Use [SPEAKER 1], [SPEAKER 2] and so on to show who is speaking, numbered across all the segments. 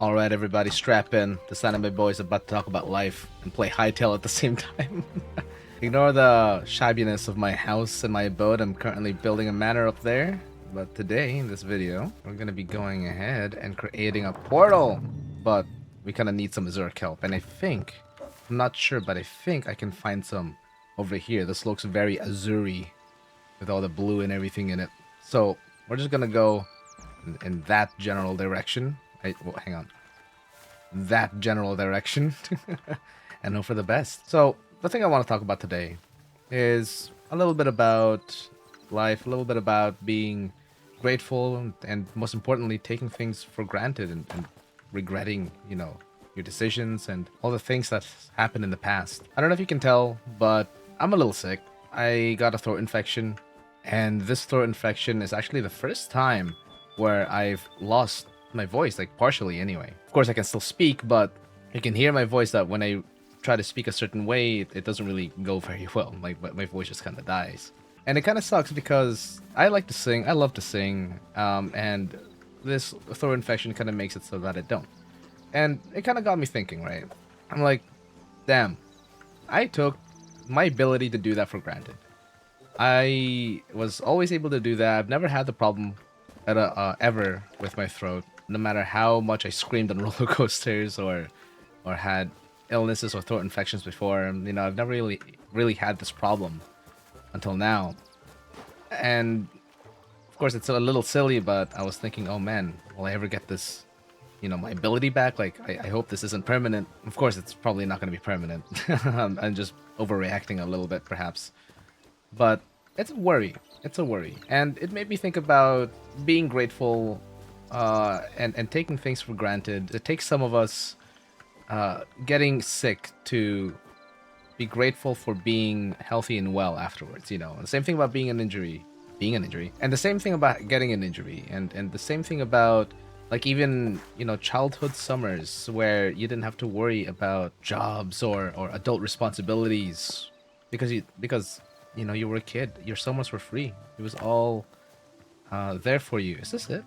[SPEAKER 1] Alright, everybody, strap in. The anime boy is about to talk about life and play Hytale at the same time. Ignore the shabbiness of my house and my abode. I'm currently building a manor up there. But today, in this video, we're going to be going ahead and creating a portal. But we kind of need some Azuric help. And I'm not sure, but I think I can find some over here. This looks very Azuri with all the blue and everything in it. So we're just going to go in that general direction. Well, hang on. That general direction and hope for the best. So the thing I want to talk about today is a little bit about life, a little bit about being grateful, and most importantly, taking things for granted and regretting, your decisions and all the things that happened in the past. I don't know if you can tell, but I'm a little sick. I got a throat infection, and this throat infection is actually the first time where I've lost my voice, like partially anyway. Of course, I can still speak, but you can hear my voice that when I try to speak a certain way, it doesn't really go very well. Like, my voice just kind of dies. And it kind of sucks because I like to sing, I love to sing, and this throat infection kind of makes it so that I don't. And it kind of got me thinking, right? I'm like, damn, I took my ability to do that for granted. I was always able to do that. I've never had the problem ever with my throat, no matter how much I screamed on roller coasters or had illnesses or throat infections before. I've never really had this problem until now. And of course, it's a little silly, but I was thinking, oh man, will I ever get this, my ability back? Like, I hope this isn't permanent. Of course, it's probably not going to be permanent. I'm just overreacting a little bit, perhaps. But it's a worry. It's a worry. And it made me think about being grateful and taking things for granted. It takes some of us getting sick to be grateful for being healthy and well afterwards. The same thing about being an injury, and the same thing about getting an injury, and the same thing about like even childhood summers where you didn't have to worry about jobs or adult responsibilities because you were a kid. Your summers were free. It was all there for you. Is this it?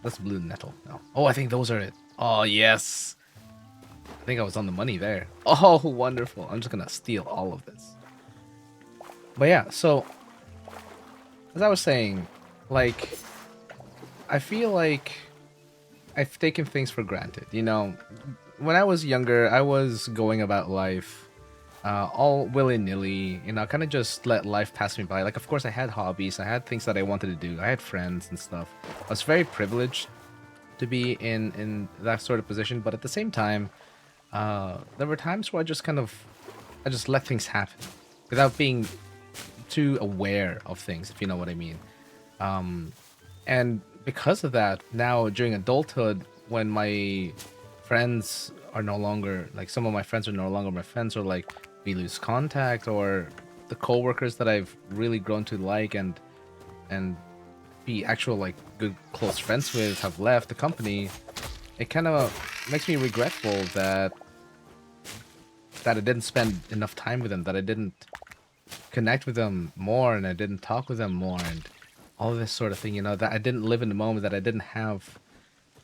[SPEAKER 1] That's blue nettle. No. Oh, I think those are it. Oh, yes. I think I was on the money there. Oh, wonderful. I'm just going to steal all of this. But yeah, so as I was saying, like, I feel like I've taken things for granted. When I was younger, I was going about life all willy-nilly, kind of just let life pass me by. Like, of course, I had hobbies, I had things that I wanted to do, I had friends and stuff. I was very privileged to be in that sort of position, but at the same time, there were times where I just let things happen without being too aware of things, if you know what I mean. And because of that, now during adulthood, when my friends are no longer, like, some of my friends are no longer my friends, or like we lose contact, or the coworkers that I've really grown to like and be actual like good close friends with have left the company, it kind of makes me regretful that I didn't spend enough time with them, that I didn't connect with them more, and I didn't talk with them more, and all this sort of thing, that I didn't live in the moment, that I didn't have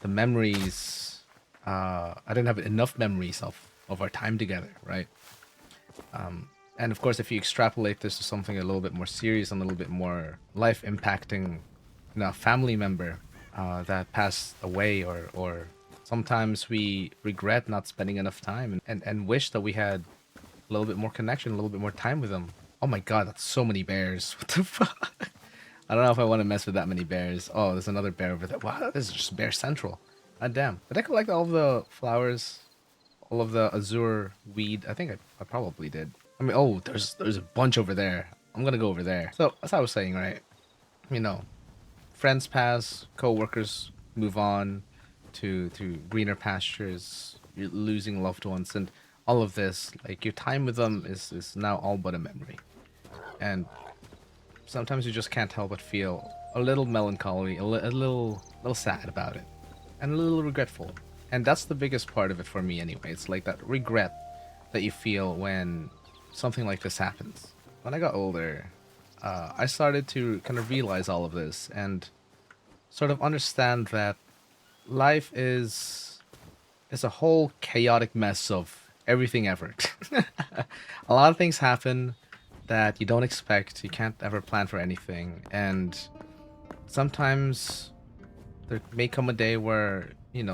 [SPEAKER 1] the memories, I didn't have enough memories of our time together, right? And of course, if you extrapolate this to something a little bit more serious and a little bit more life impacting, a family member that passed away, or sometimes we regret not spending enough time and wish that we had a little bit more connection, a little bit more time with them. Oh my god, that's so many bears. What the fuck? I don't know if I want to mess with that many bears. Oh, there's another bear over there. Wow, this is just bear central. God damn. Did I collect all of the flowers? All of the azure weed? I think I probably did. I mean, oh, there's a bunch over there. I'm gonna go over there. So, as I was saying, right? Friends pass, co-workers move on to greener pastures, you're losing loved ones, and all of this, like, your time with them is now all but a memory. And sometimes you just can't help but feel a little melancholy, a little sad about it, and a little regretful. And that's the biggest part of it for me anyway. It's like that regret that you feel when something like this happens. When I got older, I started to kind of realize all of this and sort of understand that life is it's a whole chaotic mess of everything ever. A lot of things happen that you don't expect. You can't ever plan for anything, and sometimes there may come a day where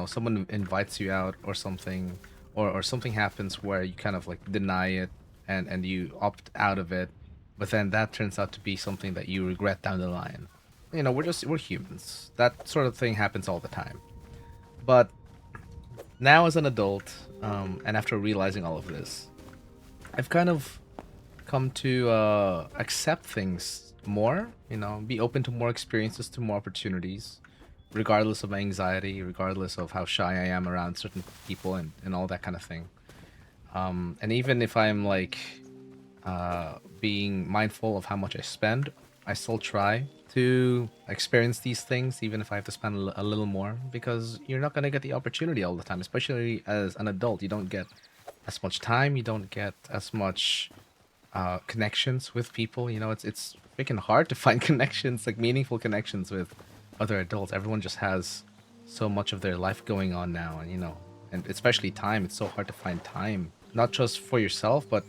[SPEAKER 1] someone invites you out or something, or something happens where you kind of like deny it and you opt out of it, but then that turns out to be something that you regret down the line. We're humans. That sort of thing happens all the time. But now as an adult, and after realizing all of this, I've kind of come to accept things more, be open to more experiences, to more opportunities, regardless of my anxiety, regardless of how shy I am around certain people and all that kind of thing. And even if I'm like being mindful of how much I spend, I still try to experience these things, even if I have to spend a little more, because you're not going to get the opportunity all the time, especially as an adult. You don't get as much time, you don't get as much connections with people. It's freaking hard to find connections, like meaningful connections with other adults. Everyone just has so much of their life going on now, and especially time. It's so hard to find time, not just for yourself, but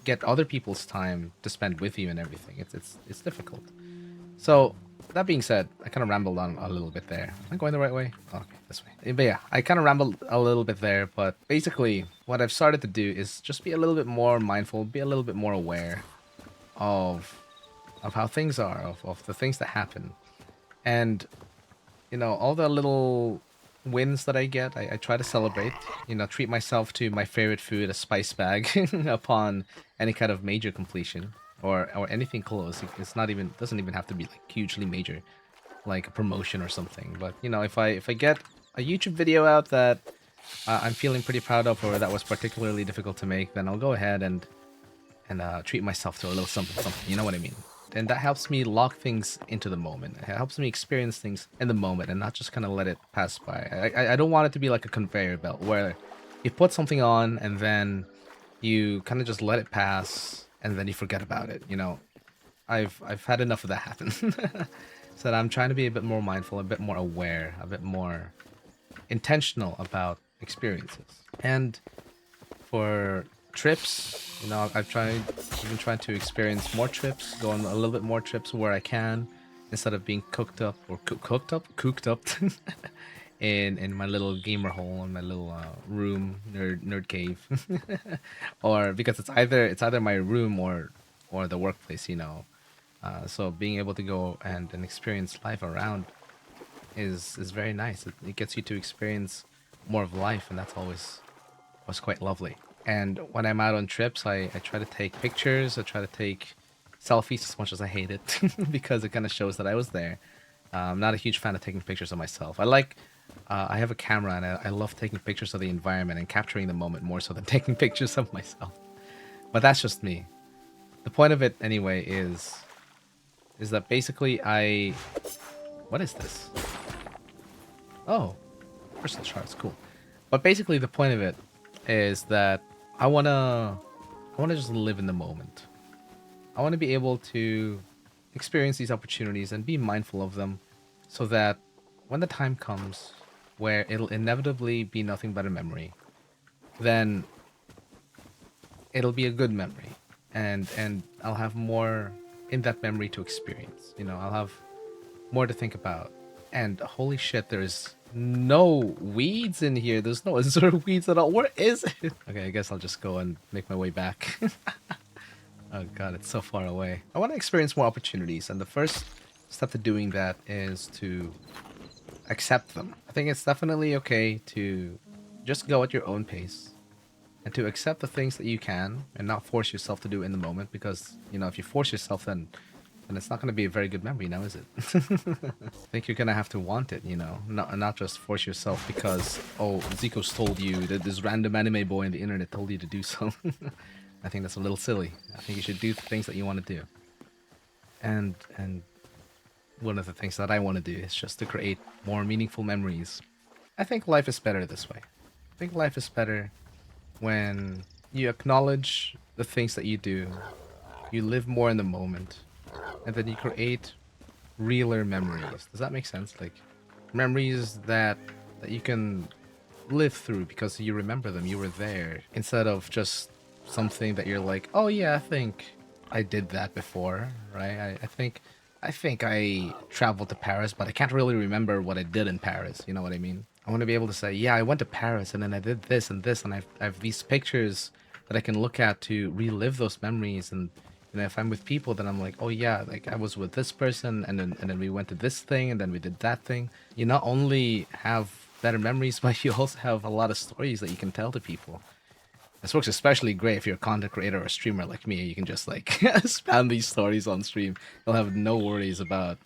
[SPEAKER 1] get other people's time to spend with you and everything. It's difficult. So that being said, I kind of rambled on a little bit there. Am I going the right way? Oh, okay, this way. But yeah, I kind of rambled a little bit there. But basically, what I've started to do is just be a little bit more mindful, be a little bit more aware of how things are, of the things that happen, and all the little wins that I get, I try to celebrate. Treat myself to my favorite food, a spice bag, upon any kind of major completion or anything close. It's not even doesn't even have to be like hugely major, like a promotion or something. But if I get a YouTube video out that I'm feeling pretty proud of, or that was particularly difficult to make, then I'll go ahead and treat myself to a little something, something. You know what I mean? And that helps me lock things into the moment. It helps me experience things in the moment and not just kind of let it pass by. I don't want it to be like a conveyor belt where you put something on and then you kind of just let it pass and then you forget about it. I've had enough of that happen. So that I'm trying to be a bit more mindful, a bit more aware, a bit more intentional about experiences. And for trips, I've been trying to experience more trips, go on a little bit more trips where I can, instead of being cooked up or cooked up in my little gamer hole, in my little room, nerd cave. Or because it's either my room or the workplace. So being able to go and experience life around is very nice. It gets you to experience more of life, and that's always was quite lovely. And when I'm out on trips, I try to take pictures. I try to take selfies as much as I hate it because it kind of shows that I was there. I'm not a huge fan of taking pictures of myself. I have a camera and I love taking pictures of the environment and capturing the moment more so than taking pictures of myself. But that's just me. The point of it anyway is that basically what is this? Oh, crystal shards, cool. But basically the point of it is that I wanna just live in the moment. I want to be able to experience these opportunities and be mindful of them so that when the time comes where it'll inevitably be nothing but a memory, then it'll be a good memory, and I'll have more in that memory to experience. I'll have more to think about. And holy shit, there's no weeds in here. There's no azure weeds at all. Where is it? Okay, I guess I'll just go and make my way back. Oh god, it's so far away. I want to experience more opportunities, and the first step to doing that is to accept them. I think it's definitely okay to just go at your own pace and to accept the things that you can and not force yourself to do in the moment, because, if you force yourself, then it's not going to be a very good memory now, is it? I think you're going to have to want it, not just force yourself because, oh, Zeko's told you, that this random anime boy on the internet told you to do so. I think that's a little silly. I think you should do the things that you want to do. And one of the things that I want to do is just to create more meaningful memories. I think life is better this way. I think life is better when you acknowledge the things that you do, you live more in the moment, and then you create realer memories. Does that make sense? Like memories that you can lived through because you remember them, you were there, instead of just something that you're like, oh yeah, I think I did that before, right? I think I traveled to Paris, but I can't really remember what I did in Paris. You know what I mean? I want to be able to say, yeah, I went to Paris and then I did this and this, and I have these pictures that I can look at to relive those memories. And if I'm with people, then I'm like, oh yeah, like I was with this person, and then we went to this thing, and then we did that thing. You not only have better memories, but you also have a lot of stories that you can tell to people. This works especially great if you're a content creator or a streamer like me. You can just like spam these stories on stream. You'll have no worries about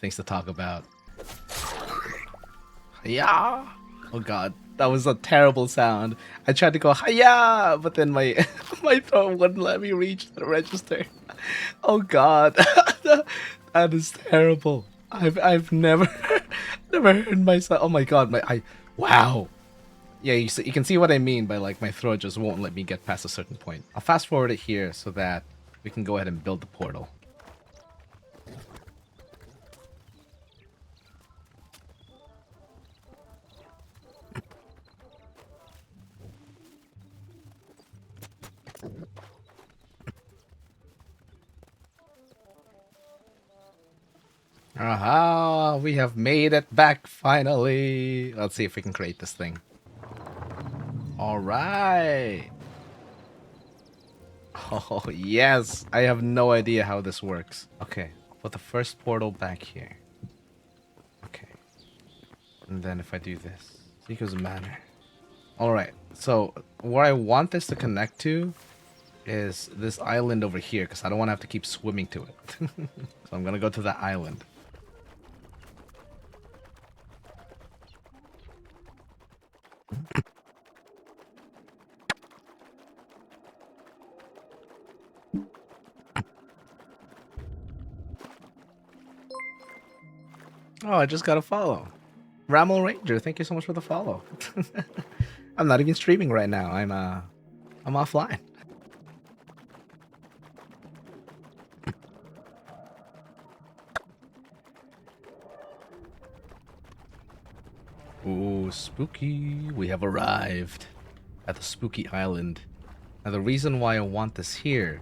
[SPEAKER 1] things to talk about. Yeah. Oh god, that was a terrible sound. I tried to go hiya, but then my my throat wouldn't let me reach the register. Oh god, that is terrible. I've never never heard myself. Oh my god, wow. Yeah, you can see what I mean by like my throat just won't let me get past a certain point. I'll fast forward it here so that we can go ahead and build the portal. Aha, we have made it back finally. Let's see if we can create this thing. All right. Oh, yes. I have no idea how this works. Okay, I'll put the first portal back here. Okay. And then if I do this, Seeker's Manor. All right. So where I want this to connect to is this island over here, because I don't want to have to keep swimming to it. So I'm going to go to that island. Oh, I just got a follow. Ramel Ranger, thank you so much for the follow. I'm not even streaming right now. I'm offline. Ooh, spooky. We have arrived at the spooky island. Now the reason why I want this here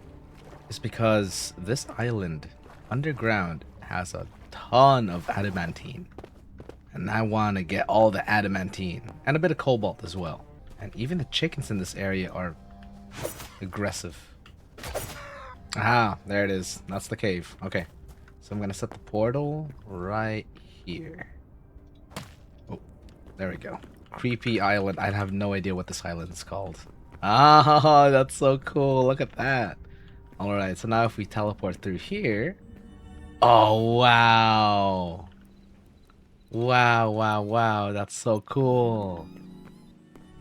[SPEAKER 1] is because this island underground has a ton of adamantine. And I want to get all the adamantine and a bit of cobalt as well. And even the chickens in this area are aggressive. Ah, there it is. That's the cave. Okay. So I'm going to set the portal right here. Oh, there we go. Creepy island. I have no idea what this island is called. Ah, that's so cool. Look at that. Alright, so now if we teleport through here... Oh, wow. Wow, wow, wow. That's so cool.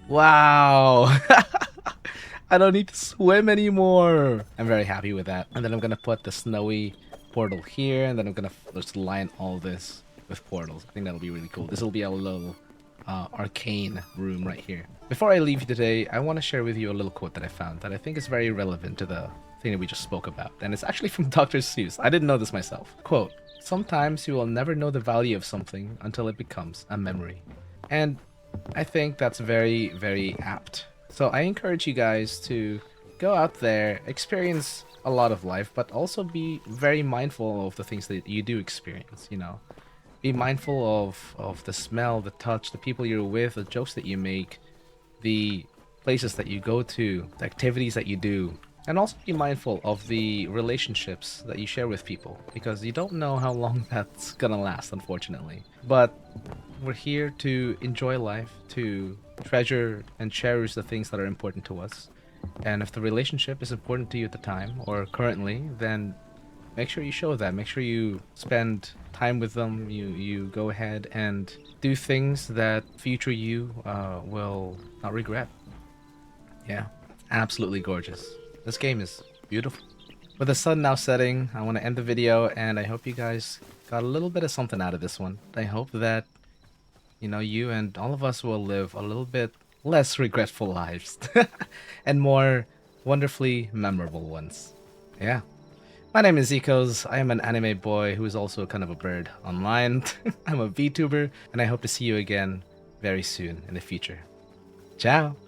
[SPEAKER 1] Wow. I don't need to swim anymore. I'm very happy with that. And then I'm going to put the snowy portal here. And then I'm going to just line all this with portals. I think that'll be really cool. This will be a little arcane room right here. Before I leave you today, I want to share with you a little quote that I found that I think is very relevant to the thing that we just spoke about. And it's actually from Dr. Seuss. I didn't know this myself. Quote, "Sometimes you will never know the value of something until it becomes a memory." And I think that's very, very apt. So I encourage you guys to go out there, experience a lot of life, but also be very mindful of the things that you do experience, you know. Be mindful of the smell, the touch, the people you're with, the jokes that you make, the places that you go to, the activities that you do. And also be mindful of the relationships that you share with people, because you don't know how long that's gonna last, unfortunately. But we're here to enjoy life, to treasure and cherish the things that are important to us. And if the relationship is important to you at the time, or currently, then make sure you show that. Make sure you spend time with them. You go ahead and do things that future you will not regret. Yeah, absolutely gorgeous. This game is beautiful. With the sun now setting, I want to end the video, and I hope you guys got a little bit of something out of this one. I hope that, you know, you and all of us will live a little bit less regretful lives and more wonderfully memorable ones. Yeah. My name is Zekos. I am an anime boy who is also kind of a bird online. I'm a VTuber, and I hope to see you again very soon in the future. Ciao.